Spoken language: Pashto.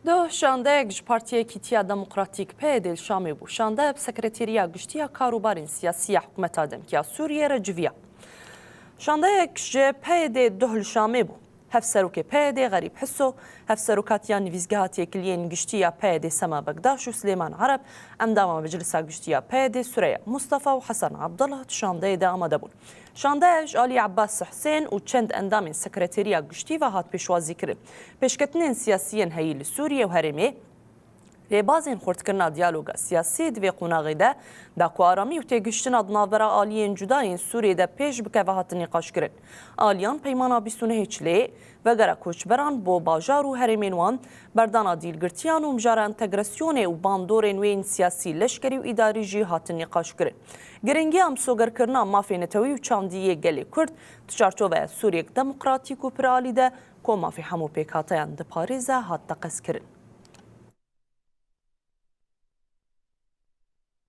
دو شانده گش پارتیه کیتیا دموکراتیک پیدل شامی بو شانده بسکرتیریا گشتیا کاروبارین سیاسی حکومت آدم کیا سوریه رجویا شانده گش پیدل دهل شامی بو هف سروک پیدل غریب حسو هف سروکاتیان نویزگاهاتی کلین گشتیا پیدل سما بگداش و سلیمان عرب اندام مجلسا گشتیا پیدل سوریه مصطفى و حسن عبدالله شانده ده آمده بون شاندهش آلی عباس حسین و چند اندام سکرتیریا گشتی و هات پیشوازی کرد. پیشکتنین سیاسیین هیل سوریه و هرمی لبازین خورتکرنا دیالوگا سیاسی دوی قناغی ده داکو آرامی و تیگشتنا دنابرا آلیین جداین سوریه ده پیش بکه و هات نقاش کرد. آلیان پیمانا بیستونه هیچلی و گره کوچبران بو باجار و هرمین وان بردانا دیلگرتیان و مجاره انتگراسیون و باندورین وین سیاسی لشکری و اداری جی هات نقاش کرد. گرنگی هم سوگر کرنا مافی نتوی و چاندیه گلی کرد تجارتو سوریه دموکراتیک و پرالی ده که مافی همو پیکاتیان ده پاریزه هات تقص کرد.